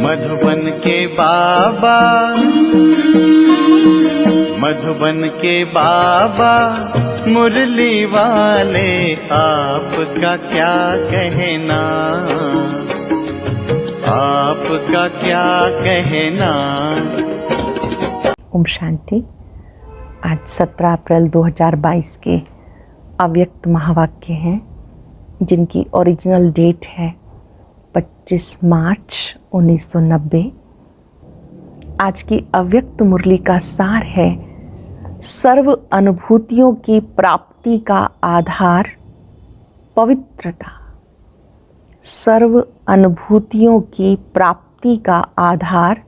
मधुबन के बाबा, मधुबन के बाबा मुरली वाले, आपका क्या कहना, आपका क्या कहना। ओम शांति। आज 17 अप्रैल 2022 के अव्यक्त महावाक्य हैं, जिनकी ओरिजिनल डेट है 25 मार्च 1990। आज की अव्यक्त मुरली का सार है, सर्व अनुभूतियों की प्राप्ति का आधार पवित्रता। सर्व अनुभूतियों की प्राप्ति का आधार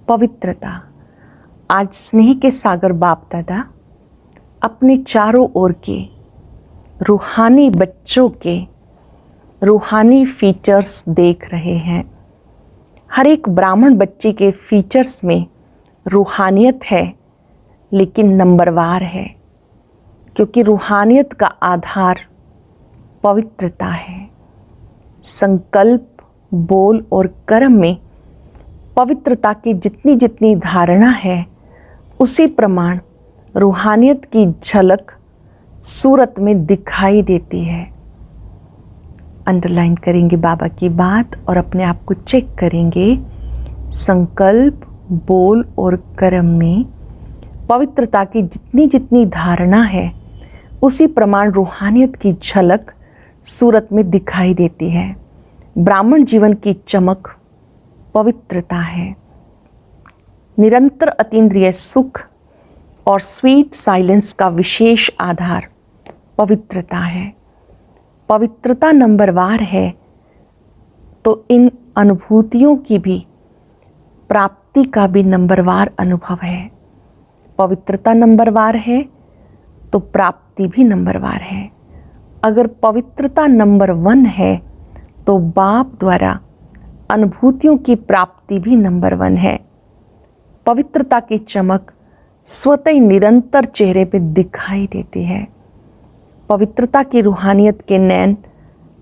पवित्रता। आज स्नेह के सागर बाप दादा अपने चारों ओर के रूहानी बच्चों के रूहानी फीचर्स देख रहे हैं। हर एक ब्राह्मण बच्चे के फीचर्स में रूहानियत है, लेकिन नंबरवार है, क्योंकि रूहानियत का आधार पवित्रता है। संकल्प, बोल और कर्म में पवित्रता की जितनी जितनी धारणा है, उसी प्रमाण रूहानियत की झलक सूरत में दिखाई देती है। अंडरलाइन करेंगे बाबा की बात और अपने आप को चेक करेंगे। संकल्प, बोल और कर्म में पवित्रता की जितनी जितनी धारणा है, उसी प्रमाण रूहानियत की झलक सूरत में दिखाई देती है। ब्राह्मण जीवन की चमक पवित्रता है। निरंतर अतीन्द्रिय सुख और स्वीट साइलेंस का विशेष आधार पवित्रता है। पवित्रता नंबरवार है, तो इन अनुभूतियों की भी प्राप्ति का भी नंबरवार अनुभव है। पवित्रता नंबरवार है तो प्राप्ति भी नंबरवार है। अगर पवित्रता नंबर 1 है तो बाप द्वारा अनुभूतियों की प्राप्ति भी नंबर 1 है। पवित्रता की चमक स्वतः ही निरंतर चेहरे पे दिखाई देती है। पवित्रता की रूहानियत के नैन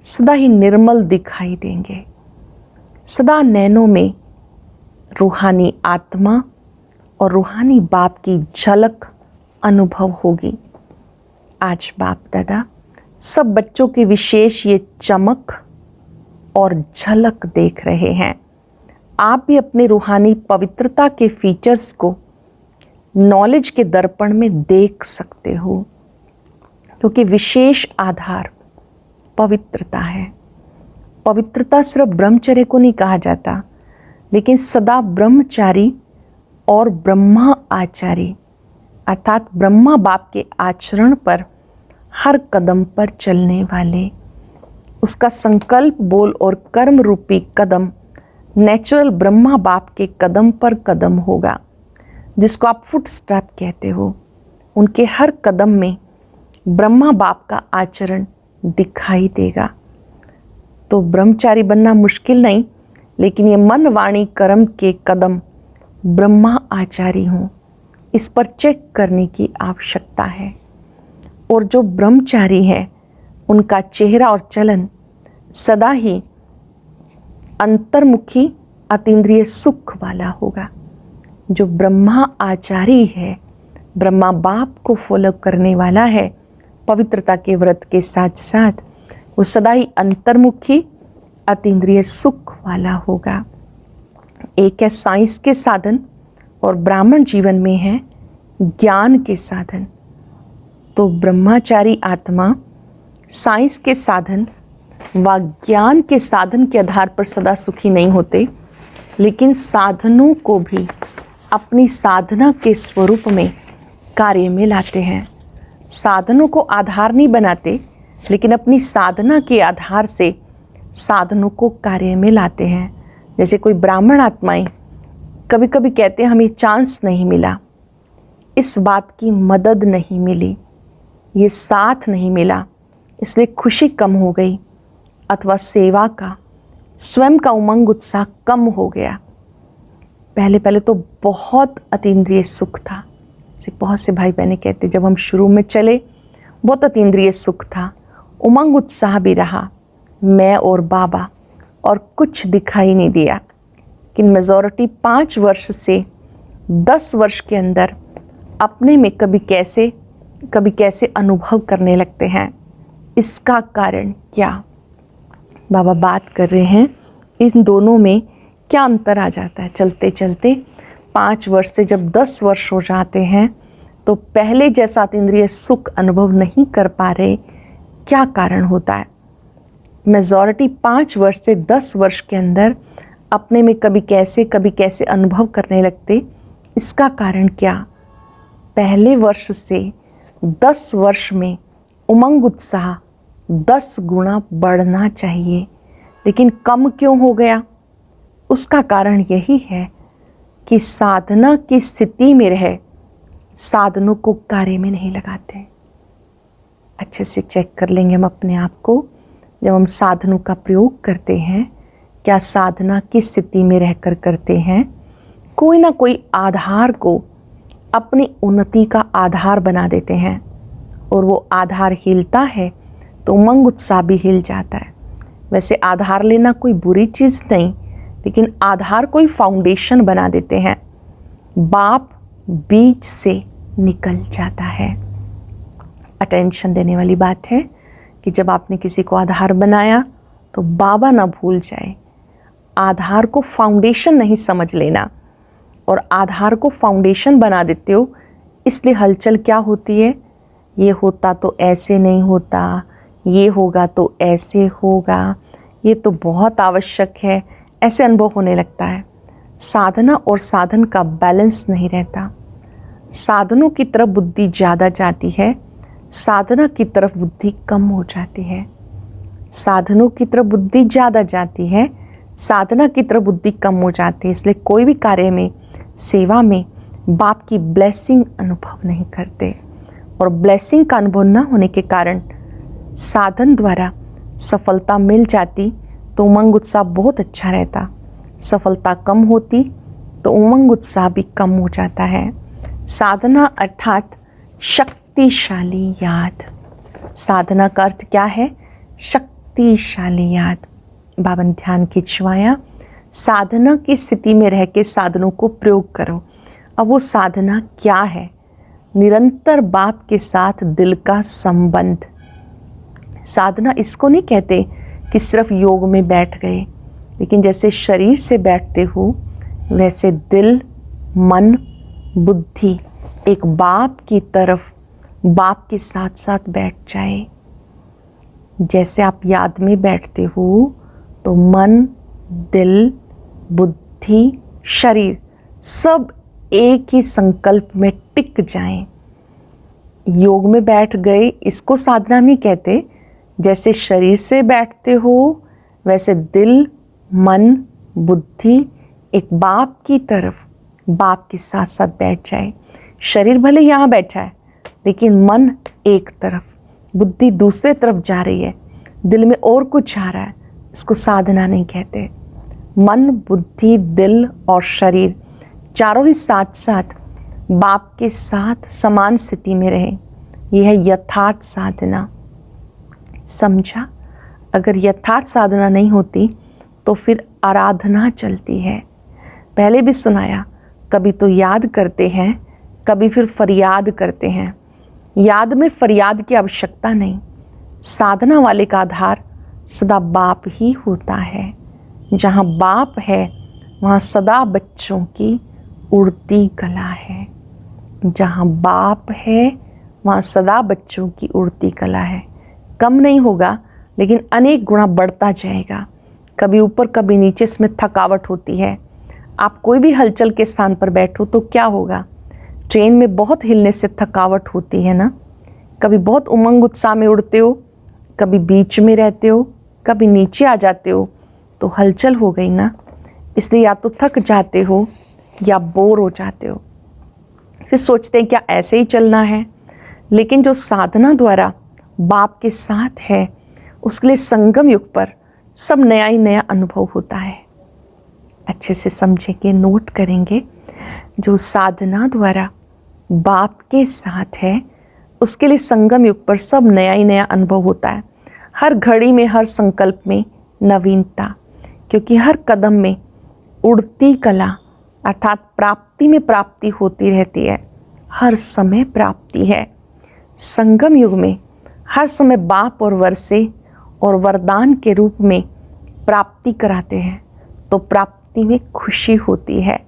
सदा ही निर्मल दिखाई देंगे। सदा नैनों में रूहानी आत्मा और रूहानी बाप की झलक अनुभव होगी। आज बाप दादा सब बच्चों की विशेष ये चमक और झलक देख रहे हैं। आप भी अपने रूहानी पवित्रता के फीचर्स को नॉलेज के दर्पण में देख सकते हो, क्योंकि विशेष आधार पवित्रता है। पवित्रता सिर्फ ब्रह्मचर्य को नहीं कहा जाता, लेकिन सदा ब्रह्मचारी और ब्रह्मा आचारी, अर्थात ब्रह्मा बाप के आचरण पर हर कदम पर चलने वाले। उसका संकल्प, बोल और कर्म रूपी कदम नेचुरल ब्रह्मा बाप के कदम पर कदम होगा, जिसको आप फुट स्टेप कहते हो। उनके हर कदम में ब्रह्मा बाप का आचरण दिखाई देगा। तो ब्रह्मचारी बनना मुश्किल नहीं, लेकिन ये मन, वाणी, कर्म के कदम ब्रह्मा आचारी हों, इस पर चेक करने की आवश्यकता है। और जो ब्रह्मचारी है, उनका चेहरा और चलन सदा ही अंतर्मुखी अतीन्द्रिय सुख वाला होगा। जो ब्रह्मा आचारी है, ब्रह्मा बाप को फॉलो करने वाला है, पवित्रता के व्रत के साथ साथ वो सदा ही अंतर्मुखी अतीन्द्रिय सुख वाला होगा। एक है साइंस के साधन और ब्राह्मण जीवन में है ज्ञान के साधन। तो ब्रह्मचारी आत्मा साइंस के साधन व ज्ञान के साधन के आधार पर सदा सुखी नहीं होते, लेकिन साधनों को भी अपनी साधना के स्वरूप में कार्य में लाते हैं। साधनों को आधार नहीं बनाते, लेकिन अपनी साधना के आधार से साधनों को कार्य में लाते हैं। जैसे कोई ब्राह्मण आत्माएं कभी कभी कहते हैं हमें चांस नहीं मिला, इस बात की मदद नहीं मिली, ये साथ नहीं मिला, इसलिए खुशी कम हो गई, अथवा सेवा का स्वयं का उमंग उत्साह कम हो गया। पहले पहले तो बहुत अतीन्द्रिय सुख था। जैसे बहुत से भाई बहनें कहते जब हम शुरू में चले बहुत अतीन्द्रिय सुख था, उमंग उत्साह भी रहा, मैं और बाबा, और कुछ दिखाई नहीं दिया। कि मेजॉरिटी 5 वर्ष से 10 वर्ष के अंदर अपने में कभी कैसे अनुभव करने लगते हैं। इसका कारण क्या? बाबा बात कर रहे हैं इन दोनों में क्या अंतर आ जाता है। चलते चलते 5 वर्ष से जब 10 वर्ष हो जाते हैं तो पहले जैसा इंद्रिय सुख अनुभव नहीं कर पा रहे, क्या कारण होता है? मेजॉरिटी 5 वर्ष से 10 वर्ष के अंदर अपने में कभी कैसे अनुभव करने लगते, इसका कारण क्या? पहले वर्ष से 10 वर्ष में उमंग उत्साह 10 गुना बढ़ना चाहिए, लेकिन कम क्यों हो गया? उसका कारण यही है कि साधना की स्थिति में रह साधनों को कार्य में नहीं लगाते। अच्छे से चेक कर लेंगे हम अपने आप को। जब हम साधनों का प्रयोग करते हैं, क्या साधना की स्थिति में रहकर करते हैं? कोई ना कोई आधार को अपनी उन्नति का आधार बना देते हैं, और वो आधार हिलता है तो उमंग उत्साह भी हिल जाता है। वैसे आधार लेना कोई बुरी चीज़ नहीं, लेकिन आधार कोई फाउंडेशन बना देते हैं। बाप बीच से निकल जाता है। अटेंशन देने वाली बात है कि जब आपने किसी को आधार बनाया तो बाबा ना भूल जाए, आधार को फाउंडेशन नहीं समझ लेना, और आधार को फाउंडेशन बना देते हो। इसलिए हलचल क्या होती है? ये होता तो ऐसे नहीं होता, ये होगा तो ऐसे होगा, ये तो बहुत आवश्यक है, ऐसे अनुभव होने लगता है। साधना और साधन का बैलेंस नहीं रहता। साधनों की तरफ बुद्धि ज़्यादा जाती है, साधना की तरफ बुद्धि कम हो जाती है। साधनों की तरफ बुद्धि ज़्यादा जाती है, साधना की तरफ बुद्धि कम हो जाती है। इसलिए कोई भी कार्य में, सेवा में बाप की ब्लेसिंग अनुभव नहीं करते, और ब्लेसिंग का अनुभव न होने के कारण साधन द्वारा सफलता मिल जाती तो उमंग उत्साह बहुत अच्छा रहता, सफलता कम होती तो उमंग उत्साह भी कम हो जाता है। साधना अर्थात शक्तिशाली याद। साधना का अर्थ क्या है? शक्तिशाली याद। बाबा ने ध्यान खिंचवाया, साधना की स्थिति में रह के साधनों को प्रयोग करो। अब वो साधना क्या है? निरंतर बाप के साथ दिल का संबंध। साधना इसको नहीं कहते कि सिर्फ योग में बैठ गए, लेकिन जैसे शरीर से बैठते हो वैसे दिल, मन, बुद्धि एक बाप की तरफ, बाप के साथ साथ बैठ जाए। जैसे आप याद में बैठते हो तो मन, दिल, बुद्धि, शरीर सब एक ही संकल्प में टिक जाएं। योग में बैठ गए इसको साधना नहीं कहते। जैसे शरीर से बैठते हो वैसे दिल, मन, बुद्धि एक बाप की तरफ, बाप के साथ साथ बैठ जाए। शरीर भले यहाँ बैठा है लेकिन मन एक तरफ, बुद्धि दूसरे तरफ जा रही है, दिल में और कुछ जा रहा है, इसको साधना नहीं कहते। मन, बुद्धि, दिल और शरीर चारों ही साथ साथ बाप के साथ समान स्थिति में रहें, यह है यथार्थ साधना। समझा? अगर यथार्थ साधना नहीं होती तो फिर आराधना चलती है। पहले भी सुनाया, कभी तो याद करते हैं, कभी फिर फरियाद करते हैं। याद में फरियाद की आवश्यकता नहीं। साधना वाले का आधार सदा बाप ही होता है। जहाँ बाप है वहाँ सदा बच्चों की उड़ती कला है। जहाँ बाप है वहाँ सदा बच्चों की उड़ती कला है। कम नहीं होगा लेकिन अनेक गुना बढ़ता जाएगा। कभी ऊपर कभी नीचे, इसमें थकावट होती है। आप कोई भी हलचल के स्थान पर बैठो तो क्या होगा? ट्रेन में बहुत हिलने से थकावट होती है ना। कभी बहुत उमंग उत्साह में उड़ते हो, कभी बीच में रहते हो, कभी नीचे आ जाते हो, तो हलचल हो गई ना। इसलिए या तो थक जाते हो या बोर हो जाते हो, फिर सोचते हैं क्या ऐसे ही चलना है। लेकिन जो साधना द्वारा बाप के साथ है उसके लिए संगम युग पर सब नया ही नया अनुभव होता है। अच्छे से समझेंगे, नोट करेंगे। जो साधना द्वारा बाप के साथ है उसके लिए संगम युग पर सब नया ही नया अनुभव होता है। हर घड़ी में, हर संकल्प में नवीनता, क्योंकि हर कदम में उड़ती कला अर्थात प्राप्ति में प्राप्ति होती रहती है, हर समय प्राप्ति है। संगम युग में हर समय बाप और वर्षे और वरदान के रूप में प्राप्ति कराते हैं, तो प्राप्ति में खुशी होती है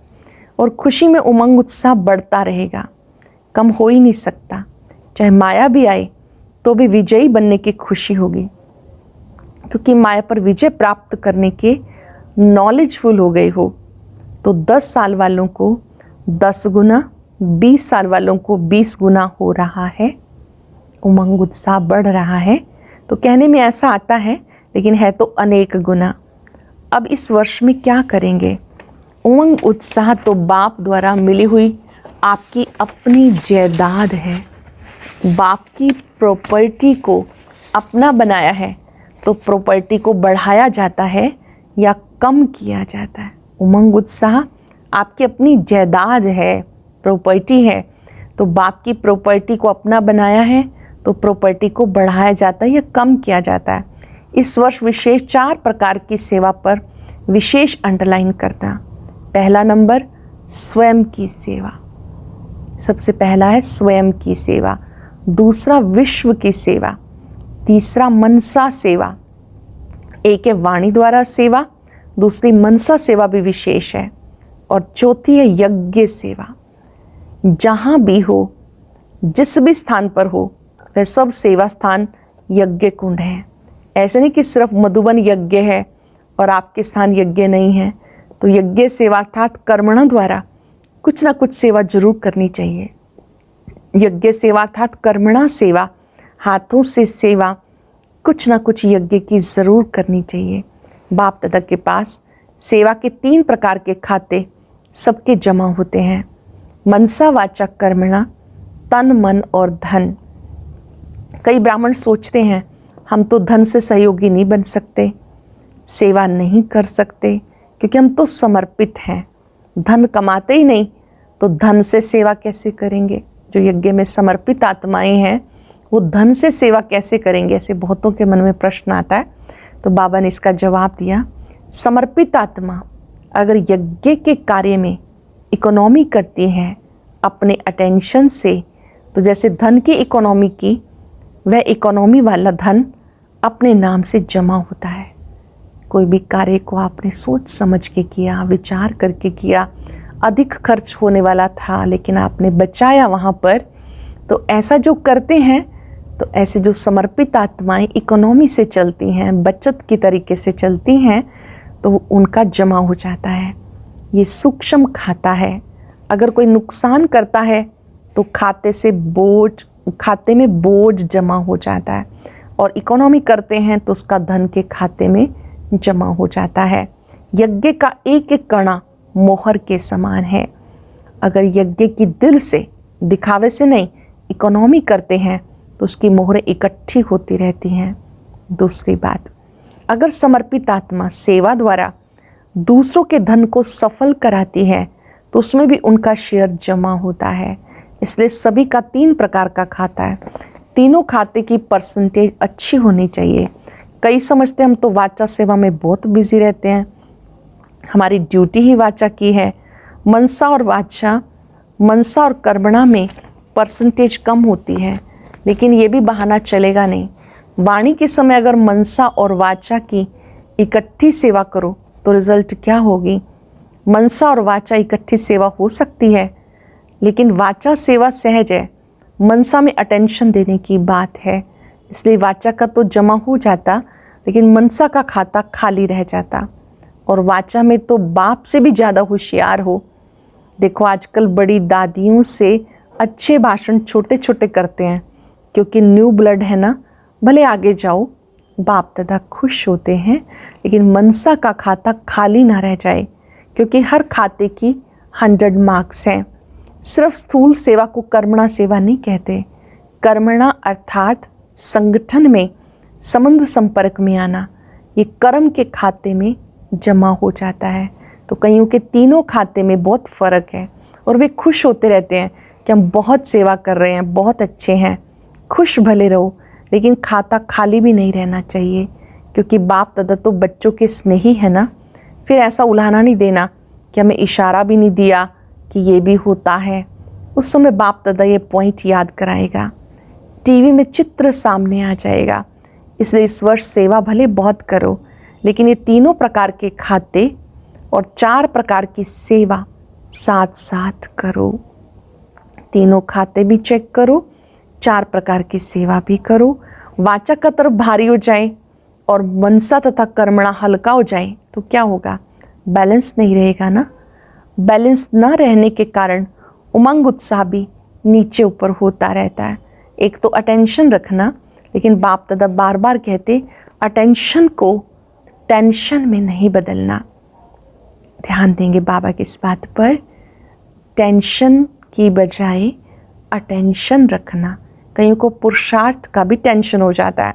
और खुशी में उमंग उत्साह बढ़ता रहेगा, कम हो ही नहीं सकता। चाहे माया भी आए तो भी विजयी बनने की खुशी होगी, क्योंकि माया पर विजय प्राप्त करने के नॉलेजफुल हो गए हो। तो 10 साल वालों को 10 गुना, 20 साल वालों को 20 गुना हो रहा है, उमंग उत्साह बढ़ रहा है। तो कहने में ऐसा आता है, लेकिन है तो अनेक गुना। अब इस वर्ष में क्या करेंगे? उमंग उत्साह तो बाप द्वारा मिली हुई आपकी अपनी जायदाद है, बाप की प्रॉपर्टी को अपना बनाया है, तो प्रॉपर्टी को बढ़ाया जाता है या कम किया जाता है? उमंग उत्साह आपकी अपनी जायदाद है, प्रॉपर्टी है, तो बाप की प्रॉपर्टी को अपना बनाया है, तो प्रॉपर्टी को बढ़ाया जाता है या कम किया जाता है? इस वर्ष विशेष 4 प्रकार की सेवा पर विशेष अंडरलाइन करना। पहला नंबर स्वयं की सेवा, सबसे पहला है स्वयं की सेवा। दूसरा विश्व की सेवा। तीसरा मनसा सेवा। एक है वाणी द्वारा सेवा, दूसरी मनसा सेवा भी विशेष है, और चौथी है यज्ञ सेवा। जहाँ भी हो, जिस भी स्थान पर हो, वह सब सेवा स्थान यज्ञ कुंड है। ऐसे नहीं कि सिर्फ मधुबन यज्ञ है और आपके स्थान यज्ञ नहीं है। तो यज्ञ सेवा अर्थात कर्मणा द्वारा कुछ ना कुछ सेवा जरूर करनी चाहिए। यज्ञ सेवा अर्थात कर्मणा सेवा, हाथों से सेवा, कुछ ना कुछ यज्ञ की ज़रूर करनी चाहिए। बाप दादा के पास सेवा के 3 प्रकार के खाते सबके जमा होते हैं। मनसा वाचा कर्मणा, तन मन और धन। कई ब्राह्मण सोचते हैं हम तो धन से सहयोगी नहीं बन सकते, सेवा नहीं कर सकते, क्योंकि हम तो समर्पित हैं, धन कमाते ही नहीं, तो धन से सेवा कैसे करेंगे? जो यज्ञ में समर्पित आत्माएं हैं वो धन से सेवा कैसे करेंगे? ऐसे बहुतों के मन में प्रश्न आता है। तो बाबा ने इसका जवाब दिया, समर्पित आत्मा अगर यज्ञ के कार्य में इकोनॉमी करती है अपने अटेंशन से, तो जैसे धन की इकोनॉमी की, वह इकोनॉमी वाला धन अपने नाम से जमा होता है। कोई भी कार्य को आपने सोच समझ के किया, विचार करके किया, अधिक खर्च होने वाला था लेकिन आपने बचाया वहाँ पर, तो ऐसा जो करते हैं, तो ऐसे जो समर्पित आत्माएं इकोनॉमी से चलती हैं, बचत की तरीके से चलती हैं, तो उनका जमा हो जाता है। ये सूक्ष्म खाता है। अगर कोई नुकसान करता है तो खाते में बोझ जमा हो जाता है, और इकोनॉमी करते हैं तो उसका धन के खाते में जमा हो जाता है। यज्ञ का एक एक कणा मोहर के समान है। अगर यज्ञ की दिल से, दिखावे से नहीं, इकोनॉमी करते हैं तो उसकी मोहरें इकट्ठी होती रहती हैं। दूसरी बात, अगर समर्पित आत्मा सेवा द्वारा दूसरों के धन को सफल कराती है तो उसमें भी उनका शेयर जमा होता है। इसलिए सभी का 3 प्रकार का खाता है। तीनों खाते की परसेंटेज अच्छी होनी चाहिए। कई समझते हैं हम तो वाचा सेवा में बहुत बिजी रहते हैं, हमारी ड्यूटी ही वाचा की है। मनसा और कर्मणा में परसेंटेज कम होती है, लेकिन ये भी बहाना चलेगा नहीं। वाणी के समय अगर मनसा और वाचा की इकट्ठी सेवा करो तो रिजल्ट क्या होगी? मनसा और वाचा इकट्ठी सेवा हो सकती है, लेकिन वाचा सेवा सहज है, मनसा में अटेंशन देने की बात है। इसलिए वाचा का तो जमा हो जाता, लेकिन मनसा का खाता खाली रह जाता। और वाचा में तो बाप से भी ज़्यादा होशियार हो। देखो आजकल बड़ी दादियों से अच्छे भाषण छोटे छोटे करते हैं, क्योंकि न्यू ब्लड है ना, भले आगे जाओ, बाप दादा खुश होते हैं, लेकिन मनसा का खाता खाली ना रह जाए, क्योंकि हर खाते की 100 मार्क्स हैं। सिर्फ स्थूल सेवा को कर्मणा सेवा नहीं कहते। कर्मणा अर्थात संगठन में संबंध संपर्क में आना, ये कर्म के खाते में जमा हो जाता है। तो कईयों के तीनों खाते में बहुत फ़र्क है, और वे खुश होते रहते हैं कि हम बहुत सेवा कर रहे हैं, बहुत अच्छे हैं। खुश भले रहो, लेकिन खाता खाली भी नहीं रहना चाहिए, क्योंकि बाप दादा तो बच्चों के स्नेही है ना। फिर ऐसा उलाहना नहीं देना कि हमें इशारा भी नहीं दिया कि ये भी होता है। उस समय बाप दादा ये पॉइंट याद कराएगा, टीवी में चित्र सामने आ जाएगा। इसलिए इस वर्ष सेवा भले बहुत करो, लेकिन ये तीनों प्रकार के खाते और 4 प्रकार की सेवा साथ साथ करो। तीनों खाते भी चेक करो, 4 प्रकार की सेवा भी करो। वाचा का तरफ भारी हो जाए और मनसा तथा कर्मणा हल्का हो जाए तो क्या होगा? बैलेंस नहीं रहेगा ना। बैलेंस न रहने के कारण उमंग उत्साह भी नीचे ऊपर होता रहता है। एक तो अटेंशन रखना, लेकिन बाप दादा बार बार कहते अटेंशन को टेंशन में नहीं बदलना। ध्यान देंगे बाबा की इस बात पर, टेंशन की बजाय अटेंशन रखना। कईयों को पुरुषार्थ का भी टेंशन हो जाता है,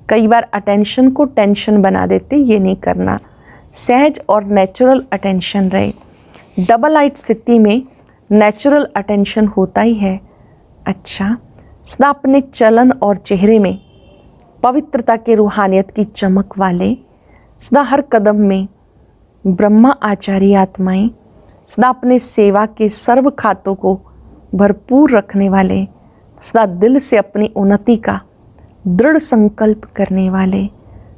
कई बार अटेंशन को टेंशन बना देते, ये नहीं करना। सहज और नेचुरल अटेंशन रहे। डबल लाइट स्थिति में नेचुरल अटेंशन होता ही है। अच्छा, सदा अपने चलन और चेहरे में पवित्रता के रूहानियत की चमक वाले, सदा हर कदम में ब्रह्मा आचार्य आत्माएं, सदा अपने सेवा के सर्व खातों को भरपूर रखने वाले, सदा दिल से अपनी उन्नति का दृढ़ संकल्प करने वाले,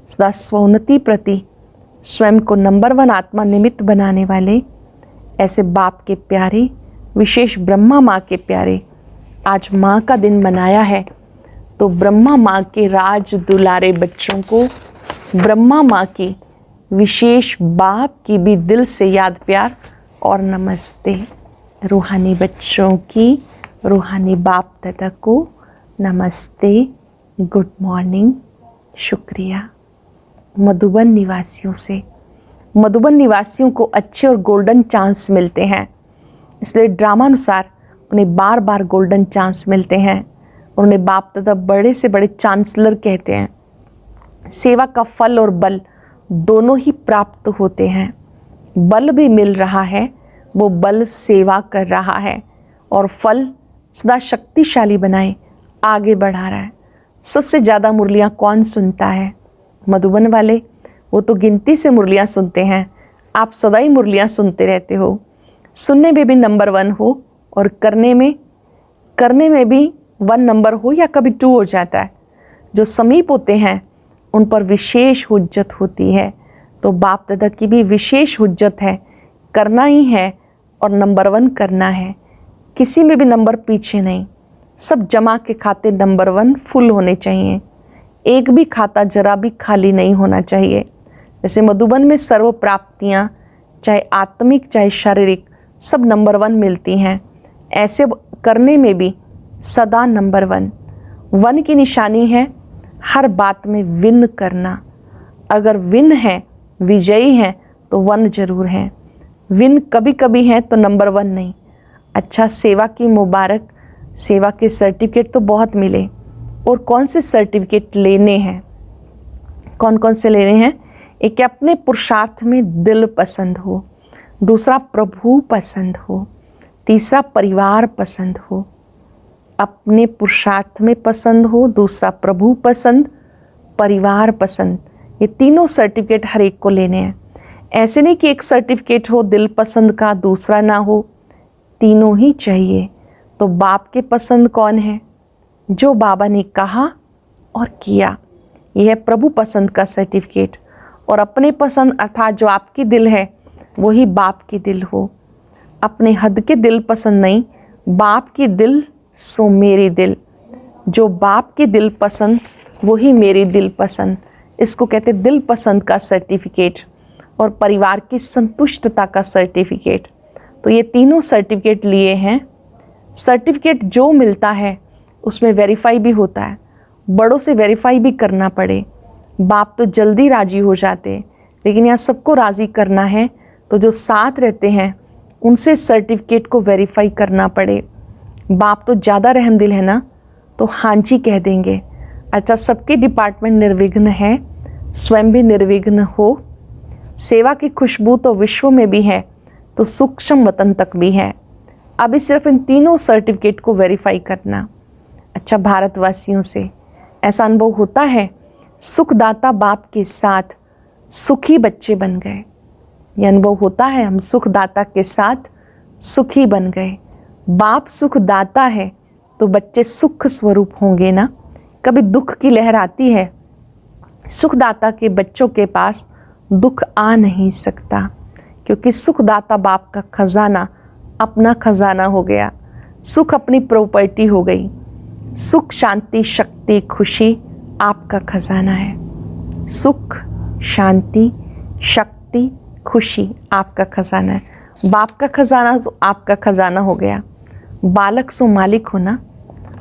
सदा स्वोन्नति प्रति स्वयं को नंबर 1 आत्मा निमित्त बनाने वाले, ऐसे बाप के प्यारे, विशेष ब्रह्मा माँ के प्यारे, आज माँ का दिन मनाया है तो ब्रह्मा माँ के राज दुलारे बच्चों को ब्रह्मा माँ की विशेष बाप की भी दिल से याद प्यार और नमस्ते। रूहानी बच्चों की रूहानी बाप दादा को नमस्ते, गुड मॉर्निंग, शुक्रिया। मधुबन निवासियों से, मधुबन निवासियों को अच्छे और गोल्डन चांस मिलते हैं, इसलिए ड्रामानुसार उन्हें बार बार गोल्डन चांस मिलते हैं। उन्हें बाप दादा बड़े से बड़े चांसलर कहते हैं। सेवा का फल और बल दोनों ही प्राप्त होते हैं। बल भी मिल रहा है, वो बल सेवा कर रहा है, और फल सदा शक्तिशाली बनाए आगे बढ़ा रहा है। सबसे ज़्यादा मुरलियाँ कौन सुनता है? मधुबन वाले। वो तो गिनती से मुरलियाँ सुनते हैं, आप सदा ही मुरलियाँ सुनते रहते हो। सुनने में भी नंबर 1 हो और करने में भी 1 नंबर हो या कभी 2 हो जाता है। जो समीप होते हैं उन पर विशेष हुज्जत होती है। तो बाप दादा की भी विशेष हुज्जत है, करना ही है और नंबर 1 करना है। किसी में भी नंबर पीछे नहीं, सब जमा के खाते नंबर 1 फुल होने चाहिए। एक भी खाता जरा भी खाली नहीं होना चाहिए। जैसे मधुबन में सर्व प्राप्तियाँ, चाहे आत्मिक चाहे शारीरिक, सब नंबर 1 मिलती हैं, ऐसे करने में भी सदा नंबर 1 की निशानी है हर बात में विन करना। अगर विन है, विजयी हैं, तो 1 जरूर है। विन कभी कभी है तो नंबर 1 नहीं। अच्छा, सेवा की मुबारक, सेवा के सर्टिफिकेट तो बहुत मिले, और कौन से सर्टिफिकेट लेने हैं? कौन कौन से लेने हैं? एक अपने पुरुषार्थ में दिल पसंद हो, दूसरा प्रभु पसंद हो, तीसरा परिवार पसंद हो। अपने पुरुषार्थ में पसंद हो, दूसरा प्रभु पसंद, परिवार पसंद, ये तीनों सर्टिफिकेट हर एक को लेने हैं। ऐसे नहीं कि एक सर्टिफिकेट हो दिल पसंद का, दूसरा ना हो, तीनों ही चाहिए। तो बाप के पसंद कौन है? जो बाबा ने कहा और किया, यह है प्रभु पसंद का सर्टिफिकेट। और अपने पसंद अर्थात जो आपकी दिल है वही बाप की दिल हो। अपने हद के दिल पसंद नहीं, बाप की दिल सो मेरी दिल। जो बाप की दिल पसंद वही मेरी दिल पसंद, इसको कहते दिल पसंद का सर्टिफिकेट। और परिवार की संतुष्टता का सर्टिफिकेट। तो ये तीनों सर्टिफिकेट लिए हैं। सर्टिफिकेट जो मिलता है उसमें वेरीफाई भी होता है, बड़ों से वेरीफाई भी करना पड़े। बाप तो जल्दी राजी हो जाते, लेकिन यहाँ सबको राज़ी करना है, तो जो साथ रहते हैं उनसे सर्टिफिकेट को वेरीफाई करना पड़े। बाप तो ज़्यादा रहमदिल है ना, तो हाँ जी कह देंगे। अच्छा, सबके डिपार्टमेंट निर्विघ्न है, स्वयं भी निर्विघ्न हो। सेवा की खुशबू तो विश्व में भी है, तो सूक्ष्म वतन तक भी है। अभी सिर्फ इन तीनों सर्टिफिकेट को वेरीफाई करना। अच्छा, भारतवासियों से ऐसा अनुभव होता है, सुखदाता बाप के साथ सुखी बच्चे बन गए। ये अनुभव होता है, हम सुखदाता के साथ सुखी बन गए। बाप सुखदाता है तो बच्चे सुख स्वरूप होंगे ना। कभी दुख की लहर आती है, सुखदाता के बच्चों के पास दुख आ नहीं सकता, क्योंकि सुखदाता बाप का खजाना अपना खजाना हो गया। सुख अपनी प्रॉपर्टी हो गई। सुख, शांति, शक्ति, खुशी आपका खजाना है। सुख, शांति, शक्ति, खुशी आपका खजाना है। बाप का खजाना तो आपका खजाना हो गया। बालक सो मालिक हो ना।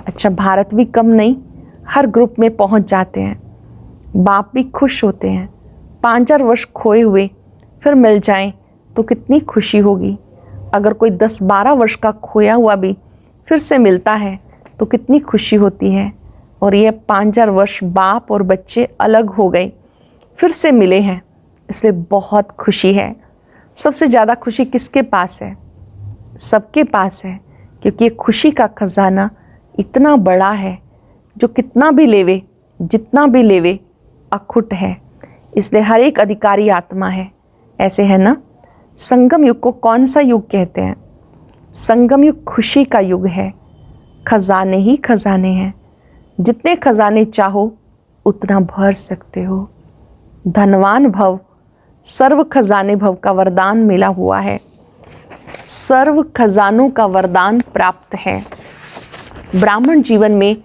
अच्छा, भारत भी कम नहीं, हर ग्रुप में पहुंच जाते हैं। बाप भी खुश होते हैं। 5-4 वर्ष खोए हुए फिर मिल जाएं तो कितनी खुशी होगी। अगर कोई 10-12 वर्ष का खोया हुआ भी फिर से मिलता है तो कितनी खुशी होती है। और ये 5-4 वर्ष बाप और बच्चे अलग हो गए, फिर से मिले हैं, इसलिए बहुत खुशी है। सबसे ज़्यादा खुशी किसके पास है? सबके पास है, क्योंकि ये खुशी का खजाना इतना बड़ा है, जो कितना भी लेवे, जितना भी लेवे, अखुट है। इसलिए हर एक अधिकारी आत्मा है। ऐसे है ना। संगम युग को कौन सा युग कहते हैं? संगम युग खुशी का युग है। खजाने ही खजाने हैं। जितने खजाने चाहो उतना भर सकते हो। धनवान भव, सर्व खजाने भव का वरदान मिला हुआ है। सर्व खजानों का वरदान प्राप्त है। ब्राह्मण जीवन में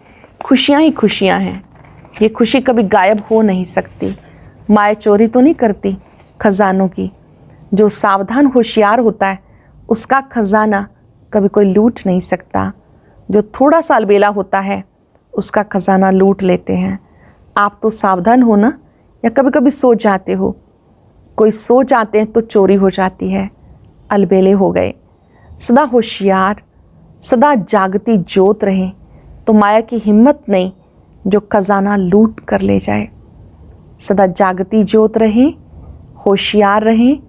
खुशियाँ ही खुशियाँ हैं। ये खुशी कभी गायब हो नहीं सकती। माया चोरी तो नहीं करती खजानों की। जो सावधान होशियार होता है उसका खजाना कभी कोई लूट नहीं सकता। जो थोड़ा सा अलबेला होता है उसका खजाना लूट लेते हैं। आप तो सावधान हो ना, या कभी कभी सो जाते हो? कोई सो जाते हैं तो चोरी हो जाती है, अलबेले हो गए। सदा होशियार, सदा जागती ज्योत रहें तो माया की हिम्मत नहीं जो खजाना लूट कर ले जाए। सदा जागती ज्योत रहें, होशियार रहें,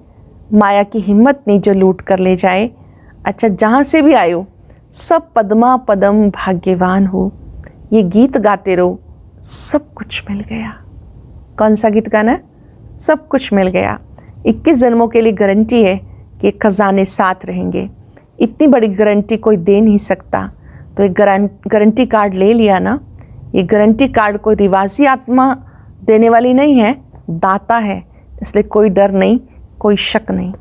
माया की हिम्मत नहीं जो लूट कर ले जाए। अच्छा, जहाँ से भी आयो सब पद्मा पदम भाग्यवान हो। ये गीत गाते रहो, सब कुछ मिल गया। कौन सा गीत गाना है? सब कुछ मिल गया। 21 जन्मों के लिए गारंटी है कि खजाने साथ रहेंगे। इतनी बड़ी गारंटी कोई दे नहीं सकता। तो एक गारंटी कार्ड ले लिया ना। ये गारंटी कार्ड कोई रिवाजी आत्मा देने वाली नहीं है, दाता है। इसलिए कोई डर नहीं, कोई शक नहीं।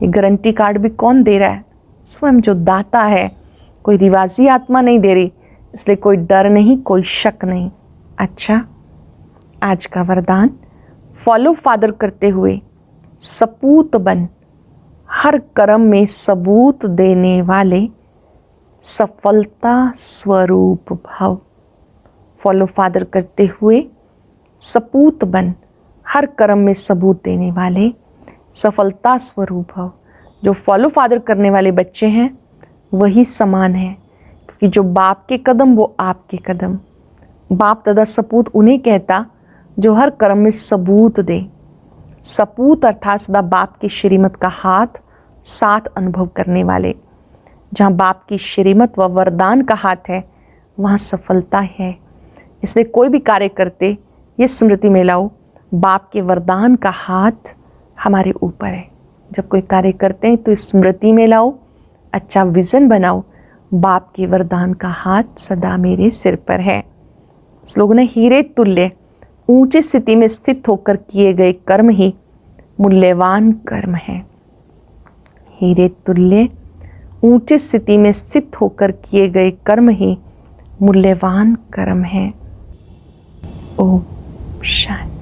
ये गारंटी कार्ड भी कौन दे रहा है? स्वयं जो दाता है। कोई रिवाजी आत्मा नहीं दे रही, इसलिए कोई डर नहीं, कोई शक नहीं। अच्छा, आज का वरदान फॉलो फादर करते हुए सपूत बन, हर कर्म में सबूत देने वाले, सफलता स्वरूप भव। फॉलो फादर करते हुए सपूत बन, हर कर्म में सबूत देने वाले, सफलता स्वरूप भव। जो फॉलो फादर करने वाले बच्चे हैं वही समान है, क्योंकि जो बाप के कदम वो आपके कदम। बाप दादा सपूत उन्हें कहता जो हर कर्म में सबूत दे। सपूत अर्थात सदा बाप की श्रीमत का हाथ साथ अनुभव करने वाले। जहाँ बाप की श्रीमत व वरदान का हाथ है वहाँ सफलता है। इसलिए कोई भी कार्य करते ये स्मृति में लाओ, बाप के वरदान का हाथ हमारे ऊपर है। जब कोई कार्य करते हैं तो स्मृति में लाओ, अच्छा विजन बनाओ, बाप के वरदान का हाथ सदा मेरे सिर पर है। श्लोक ने हीरे तुल्य ऊंची स्थिति में स्थित होकर किए गए कर्म ही मूल्यवान कर्म है। हीरे तुल्य ऊंची स्थिति में स्थित होकर किए गए कर्म ही मूल्यवान कर्म है। ओम शांति।